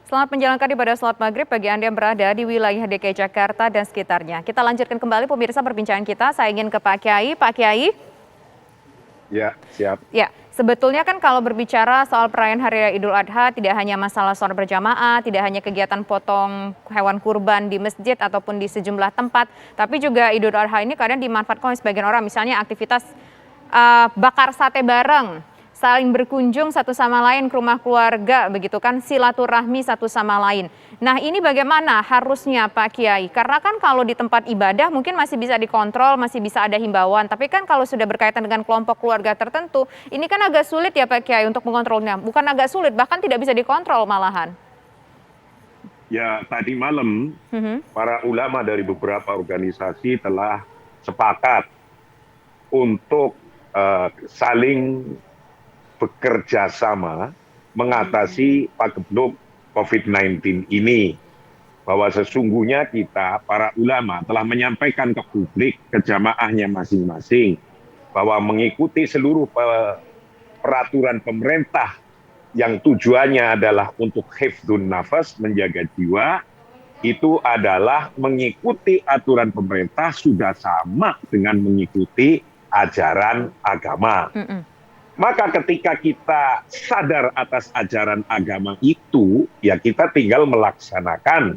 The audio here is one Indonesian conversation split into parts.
Selamat menjalankan ibadah sholat maghrib bagi Anda yang berada di wilayah DKI Jakarta dan sekitarnya. Kita lanjutkan kembali pemirsa perbincangan kita. Saya ingin ke Pak Kiai. Pak Kiai, Ya, siap. ya sebetulnya kan kalau berbicara soal perayaan Hari Raya Idul Adha tidak hanya masalah sholat berjamaah, tidak hanya kegiatan potong hewan kurban di masjid ataupun di sejumlah tempat, tapi juga Idul Adha ini kadang dimanfaatkan oleh sebagian orang, misalnya aktivitas bakar sate bareng, saling berkunjung satu sama lain ke rumah keluarga, begitu kan, silaturahmi satu sama lain. Nah ini bagaimana harusnya Pak Kiai? Karena kan kalau di tempat ibadah mungkin masih bisa dikontrol, masih bisa ada himbauan. Tapi kan kalau sudah berkaitan dengan kelompok keluarga tertentu, ini kan agak sulit ya Pak Kiai untuk mengontrolnya. Bukan agak sulit, bahkan tidak bisa dikontrol malahan. Ya, tadi malam para ulama dari beberapa organisasi telah sepakat untuk saling bekerja sama mengatasi pagebluk COVID-19 ini. Bahwa sesungguhnya kita, para ulama, telah menyampaikan ke publik, ke jamaahnya masing-masing, bahwa mengikuti seluruh peraturan pemerintah yang tujuannya adalah untuk hifdzun nafas, menjaga jiwa, itu adalah mengikuti aturan pemerintah sudah sama dengan mengikuti ajaran agama. Maka ketika kita sadar atas ajaran agama itu, ya kita tinggal melaksanakan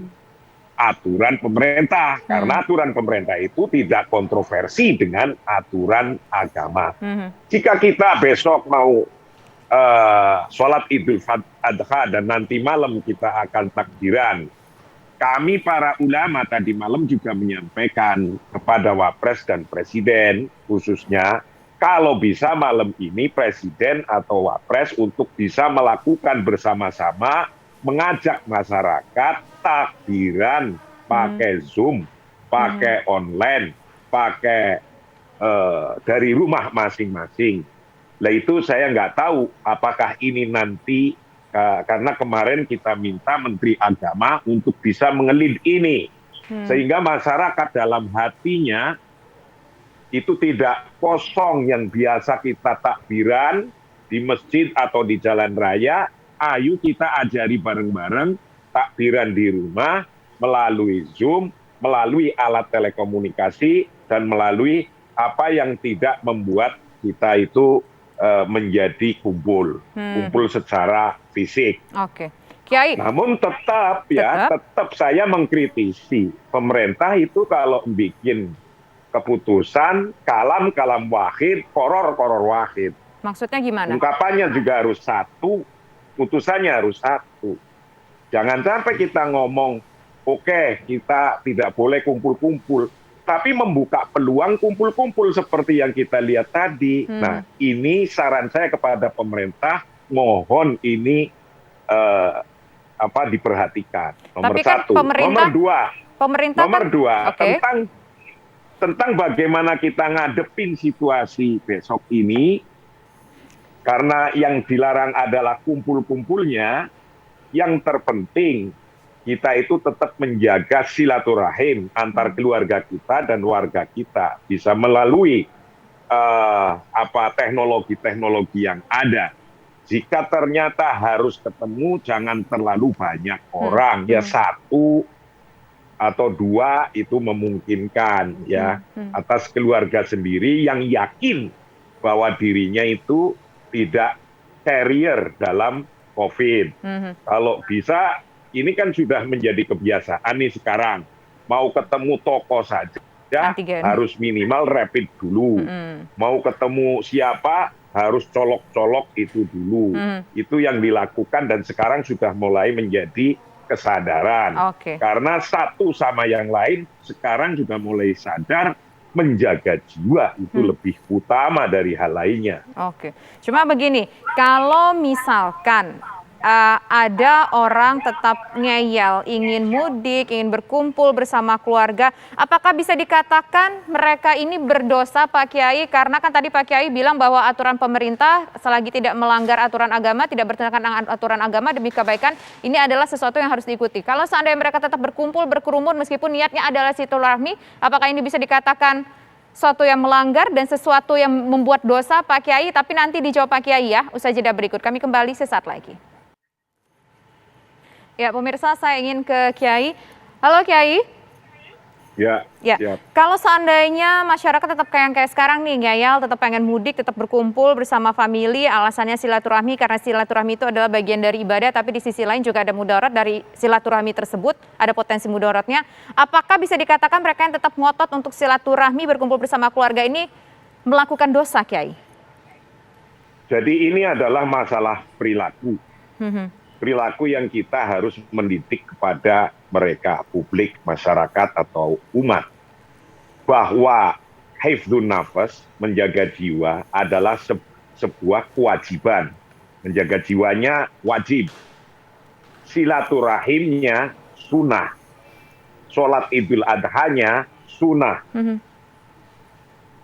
aturan pemerintah. Karena aturan pemerintah itu tidak kontroversi dengan aturan agama. Jika kita besok mau sholat Idul Adha dan nanti malam kita akan takbiran, kami para ulama tadi malam juga menyampaikan kepada Wapres dan Presiden khususnya, kalau bisa malam ini Presiden atau Wapres untuk bisa melakukan bersama-sama, mengajak masyarakat takbiran pakai Zoom, pakai online, pakai dari rumah masing-masing. Lah itu saya nggak tahu apakah ini nanti, karena kemarin kita minta Menteri Agama untuk bisa mengelid ini. Sehingga masyarakat dalam hatinya itu tidak kosong yang biasa kita takbiran di masjid atau di jalan raya. Ayo kita ajari bareng-bareng takbiran di rumah melalui Zoom, melalui alat telekomunikasi, dan melalui apa yang tidak membuat kita itu menjadi kumpul secara fisik. Oke, Kiai. Namun tetap saya mengkritisi pemerintah itu kalau bikin keputusan kalam wahid, koror wahid. Maksudnya gimana? Ungkapannya juga harus satu, putusannya harus satu. Jangan sampai kita ngomong, oke, kita tidak boleh kumpul-kumpul, tapi membuka peluang kumpul-kumpul seperti yang kita lihat tadi. Nah, ini saran saya kepada pemerintah, mohon ini diperhatikan. Nomor tapi kan satu. Nomor dua, okay, tentang bagaimana kita ngadepin situasi besok ini, karena yang dilarang adalah kumpul-kumpulnya, yang terpenting kita itu tetap menjaga silaturahim antar keluarga kita dan warga kita, bisa melalui teknologi-teknologi yang ada. Jika ternyata harus ketemu, jangan terlalu banyak orang, ya satu atau dua itu memungkinkan ya, atas keluarga sendiri yang yakin bahwa dirinya itu tidak carrier dalam COVID. Kalau bisa, ini kan sudah menjadi kebiasaan nih sekarang, mau ketemu toko saja antigen, harus minimal rapid dulu. Mau ketemu siapa harus colok-colok itu dulu. Itu yang dilakukan dan sekarang sudah mulai menjadi kesadaran. Karena satu sama yang lain sekarang juga mulai sadar menjaga jiwa itu lebih utama dari hal lainnya. Cuma begini, kalau misalkan ada orang tetap ngeyel, ingin mudik, ingin berkumpul bersama keluarga, apakah bisa dikatakan mereka ini berdosa Pak Kiai? Karena kan tadi Pak Kiai bilang bahwa aturan pemerintah selagi tidak melanggar aturan agama, tidak bertentangan dengan aturan agama demi kebaikan, ini adalah sesuatu yang harus diikuti. Kalau seandainya mereka tetap berkumpul, berkerumun meskipun niatnya adalah silaturahmi, apakah ini bisa dikatakan sesuatu yang melanggar dan sesuatu yang membuat dosa Pak Kiai? Tapi nanti dijawab Pak Kiai ya, usai jeda berikut. Kami kembali sesaat lagi. Ya, pemirsa, saya ingin ke Kiai. Halo Kiai. Ya, Ya, siap. kalau seandainya masyarakat tetap kayak sekarang nih, ngeyel, tetap pengen mudik, tetap berkumpul bersama famili, alasannya silaturahmi, karena silaturahmi itu adalah bagian dari ibadah, tapi di sisi lain juga ada mudarat dari silaturahmi tersebut, ada potensi mudaratnya. Apakah bisa dikatakan mereka yang tetap ngotot untuk silaturahmi, berkumpul bersama keluarga ini melakukan dosa, Kiai? Jadi ini adalah masalah perilaku. Perilaku yang kita harus mendidik kepada mereka, publik, masyarakat, atau umat. Bahwa hifdzun nafas, menjaga jiwa, adalah sebuah kewajiban. Menjaga jiwanya wajib. Silaturahimnya sunnah. Sholat Idul Adhanya sunnah.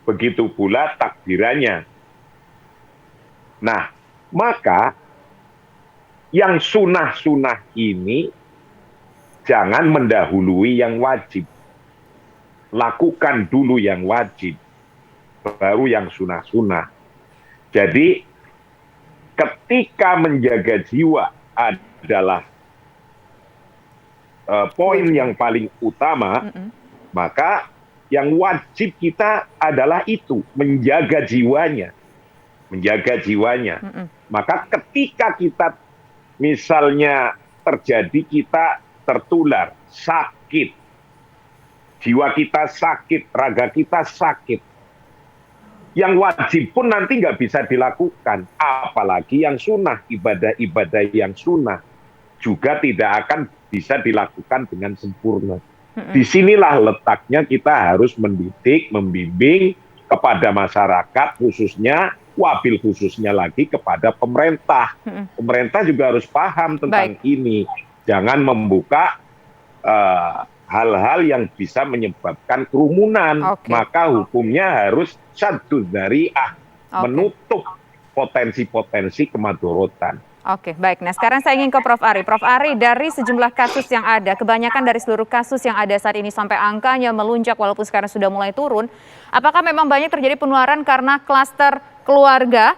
Begitu pula takbirannya. Nah, maka yang sunnah-sunnah ini jangan mendahului yang wajib. Lakukan dulu yang wajib, baru yang sunnah-sunnah. Jadi ketika menjaga jiwa adalah poin yang paling utama, maka yang wajib kita adalah itu, menjaga jiwanya. Menjaga jiwanya. Maka ketika kita misalnya terjadi kita tertular, sakit, jiwa kita sakit, raga kita sakit, yang wajib pun nanti nggak bisa dilakukan. Apalagi yang sunnah, ibadah-ibadah yang sunnah juga tidak akan bisa dilakukan dengan sempurna. Disinilah letaknya kita harus mendidik, membimbing kepada masyarakat, khususnya wabil khususnya lagi kepada pemerintah. Pemerintah juga harus paham tentang ini. Jangan membuka hal-hal yang bisa menyebabkan kerumunan. Maka hukumnya harus syaddu dzari'ah, menutup potensi-potensi kemadorotan. Oke, baik. Nah, sekarang saya ingin ke Prof. Ari. Prof. Ari, dari sejumlah kasus yang ada, kebanyakan dari seluruh kasus yang ada saat ini sampai angkanya melunjak walaupun sekarang sudah mulai turun, apakah memang banyak terjadi penularan karena klaster keluarga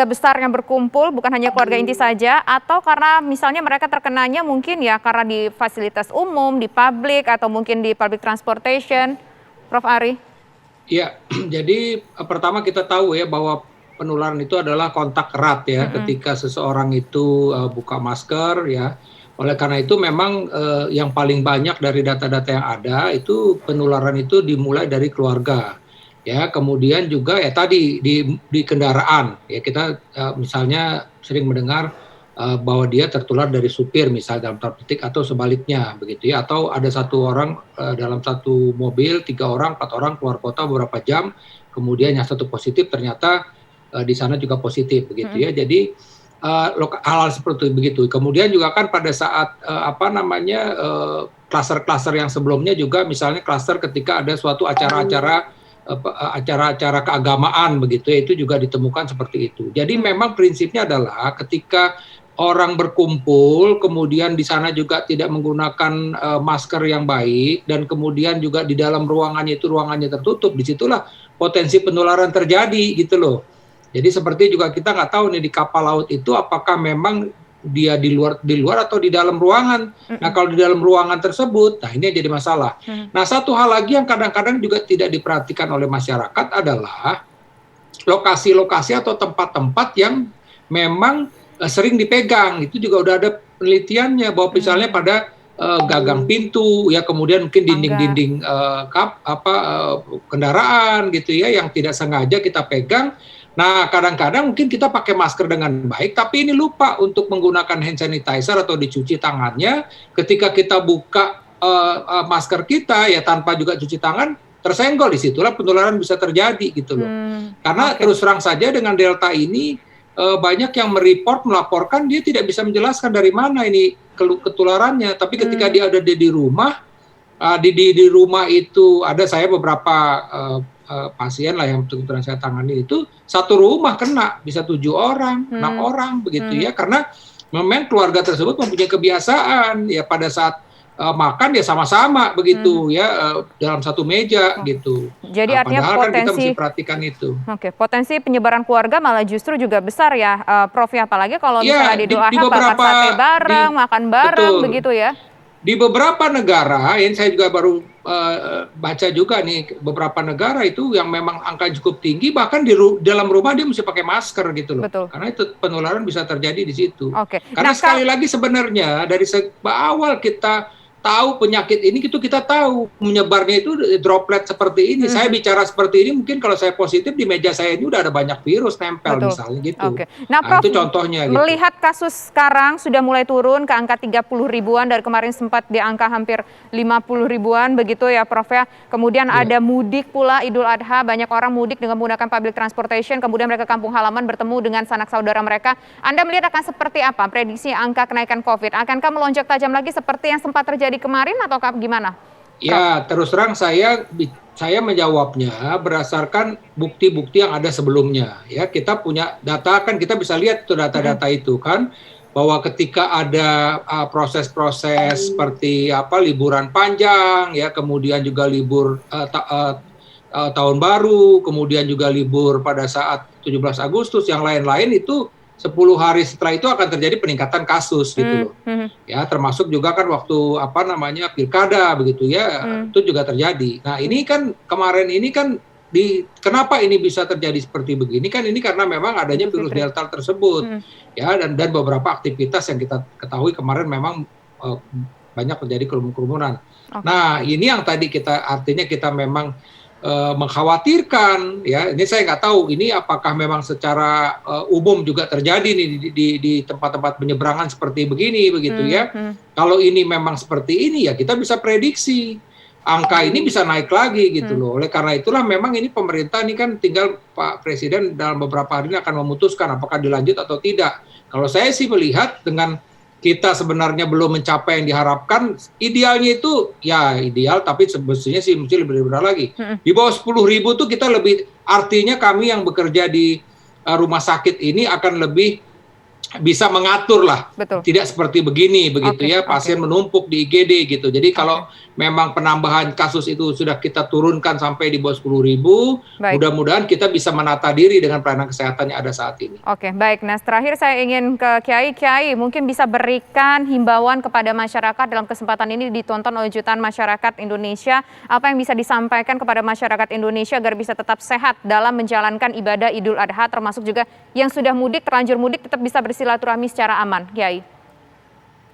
besar yang berkumpul, bukan hanya keluarga inti saja, atau karena misalnya mereka terkenanya mungkin ya karena di fasilitas umum, di publik, atau mungkin di public transportation? Prof. Ari? Ya, jadi pertama kita tahu ya bahwa penularan itu adalah kontak erat ya, ketika seseorang itu buka masker ya. Oleh karena itu memang yang paling banyak dari data-data yang ada itu penularan itu dimulai dari keluarga. Ya, kemudian juga ya tadi di kendaraan ya, kita misalnya sering mendengar bahwa dia tertular dari supir misalnya dalam tanda petik, atau sebaliknya begitu ya, atau ada satu orang dalam satu mobil, 3 orang 4 orang keluar kota beberapa jam, kemudian yang satu positif ternyata di sana juga positif begitu ya. Jadi hal-hal seperti begitu. Kemudian juga kan pada saat klaster-klaster yang sebelumnya juga, misalnya klaster ketika ada suatu acara-acara keagamaan begitu ya, itu juga ditemukan seperti itu. Jadi memang prinsipnya adalah ketika orang berkumpul, kemudian di sana juga tidak menggunakan masker yang baik, dan kemudian juga di dalam ruangannya itu ruangannya tertutup, disitulah potensi penularan terjadi gitu loh. Jadi seperti juga kita nggak tahu nih di kapal laut itu apakah memang dia di luar atau di dalam ruangan. Nah kalau di dalam ruangan tersebut, nah ini jadi masalah. Nah satu hal lagi yang kadang-kadang juga tidak diperhatikan oleh masyarakat adalah lokasi-lokasi atau tempat-tempat yang memang sering dipegang. Itu juga udah ada penelitiannya bahwa misalnya pada gagang pintu ya, kemudian mungkin dinding-dinding kendaraan gitu ya, yang tidak sengaja kita pegang. Nah, kadang-kadang mungkin kita pakai masker dengan baik, tapi ini lupa untuk menggunakan hand sanitizer atau dicuci tangannya. Ketika kita buka masker kita ya tanpa juga cuci tangan, tersenggol, disitulah penularan bisa terjadi gitu loh. Karena terus terang saja dengan Delta ini banyak yang melaporkan dia tidak bisa menjelaskan dari mana ini ketularannya. Tapi ketika dia ada di rumah, di rumah itu ada saya beberapa pasien lah yang betul-betul saya tangani itu satu rumah kena bisa 7 orang, 6 orang begitu ya, karena memang keluarga tersebut mempunyai kebiasaan ya pada saat makan ya sama-sama begitu ya, dalam satu meja gitu. Jadi artinya Padahal kan kita mesti potensi perhatikan itu. potensi penyebaran keluarga malah justru juga besar ya, Prof, ya? Apalagi kalau misalnya Ya, di Idul di Adha bakar beberapa sate bareng, makan bareng, betul. begitu ya? Di beberapa negara, ini saya juga baru baca juga nih, beberapa negara itu yang memang angka cukup tinggi, bahkan dalam rumah dia mesti pakai masker gitu loh. Betul. Karena itu penularan bisa terjadi di situ. Oke. Karena Nah, sekali lagi sebenarnya dari awal kita tahu penyakit ini, itu kita tahu menyebarnya itu droplet seperti ini. Saya bicara seperti ini, mungkin kalau saya positif di meja saya ini udah ada banyak virus nempel betul. misalnya gitu. Oke. Nah, Prof, itu contohnya gitu. melihat kasus sekarang sudah mulai turun ke angka 30 ribuan, dari kemarin sempat di angka hampir 50 ribuan begitu ya, Prof, ya. Kemudian ada mudik pula Idul Adha, banyak orang mudik dengan menggunakan public transportation, kemudian mereka kampung halaman bertemu dengan sanak saudara mereka. Anda melihat akan seperti apa prediksi angka kenaikan COVID? Akankah melonjak tajam lagi seperti yang sempat terjadi kemarin atau gimana? Ya, terus terang saya menjawabnya berdasarkan bukti-bukti yang ada sebelumnya. Ya, kita punya data, kan kita bisa lihat itu data-data itu kan, bahwa ketika ada proses-proses seperti liburan panjang, ya, kemudian juga libur tahun baru, kemudian juga libur pada saat 17 Agustus, yang lain-lain itu 10 hari setelah itu akan terjadi peningkatan kasus gitu loh. Ya, termasuk juga kan waktu pilkada begitu ya, itu juga terjadi. Nah, ini kan kemarin ini kan kenapa ini bisa terjadi seperti begini kan, ini karena memang adanya virus Delta tersebut. Ya, dan beberapa aktivitas yang kita ketahui kemarin memang banyak terjadi kerumunan. Nah, ini yang tadi artinya kita memang mengkhawatirkan, ya, ini saya nggak tahu ini apakah memang secara umum juga terjadi nih di tempat-tempat penyeberangan seperti begini begitu ya. Kalau ini memang seperti ini ya kita bisa prediksi angka ini bisa naik lagi gitu loh. Oleh karena itulah memang ini pemerintah ini kan tinggal Pak Presiden dalam beberapa hari ini akan memutuskan apakah dilanjut atau tidak. Kalau saya sih melihat dengan kita sebenarnya belum mencapai yang diharapkan, idealnya itu ya ideal, tapi sebetulnya sih mesti lebih rendah lagi. Di bawah 10.000 tuh kita lebih, artinya kami yang bekerja di rumah sakit ini akan lebih bisa mengatur lah. Betul. Tidak seperti begini begitu ya, pasien menumpuk di IGD gitu. Jadi kalau memang penambahan kasus itu sudah kita turunkan sampai di bawah 10.000, mudah-mudahan kita bisa menata diri dengan pelayanan kesehatan yang ada saat ini. Oke, baik. Nah, terakhir saya ingin ke Kiai mungkin bisa berikan himbauan kepada masyarakat dalam kesempatan ini ditonton oleh jutaan masyarakat Indonesia. Apa yang bisa disampaikan kepada masyarakat Indonesia agar bisa tetap sehat dalam menjalankan ibadah Idul Adha, termasuk juga yang sudah mudik, terlanjur mudik, tetap bisa bersilaturahmi secara aman, Kiai?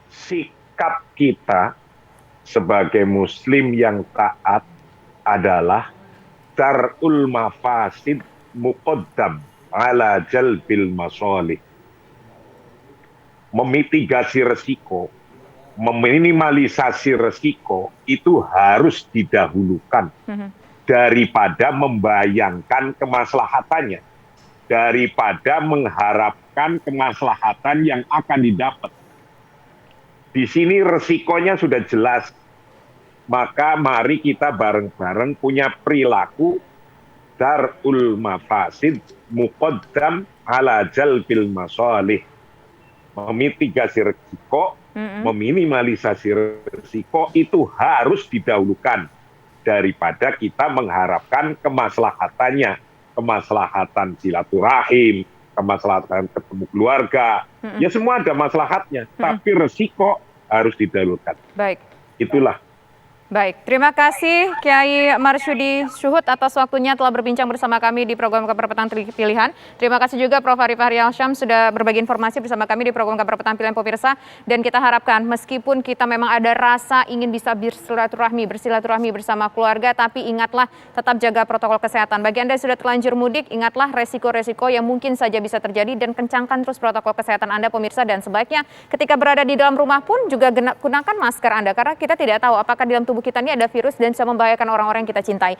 Sikap kita sebagai muslim yang taat adalah dar'ul mafasid muqaddam ala jalbil masolih. Memitigasi resiko, meminimalisasi resiko itu harus didahulukan daripada membayangkan kemaslahatannya, daripada mengharapkan kemaslahatan yang akan didapat. Di sini resikonya sudah jelas. Maka mari kita bareng-bareng punya perilaku dar'ul mafasid muqaddam ala jalbil masalih. Memitigasi risiko, meminimalisasi risiko itu harus didahulukan daripada kita mengharapkan kemaslahatannya, kemaslahatan silaturahim, kemaslahatan ketemu keluarga. Ya semua ada maslahatnya, tapi resiko harus didahulukan. Baik. Itulah. Baik, terima kasih Kiai Marsudi Syuhud atas waktunya telah berbincang bersama kami di program Kabar Petang Pilihan. Terima kasih juga Prof. Arif Haryalsyam sudah berbagi informasi bersama kami di program Kabar Petang Pilihan pemirsa. Dan kita harapkan meskipun kita memang ada rasa ingin bisa bersilaturahmi bersama keluarga, tapi ingatlah tetap jaga protokol kesehatan. Bagi Anda yang sudah terlanjur mudik, ingatlah resiko-resiko yang mungkin saja bisa terjadi dan kencangkan terus protokol kesehatan Anda pemirsa. Dan sebaiknya ketika berada di dalam rumah pun juga gunakan masker Anda, karena kita tidak tahu apakah di dalam tubuh kita ini ada virus dan bisa membahayakan orang-orang yang kita cintai.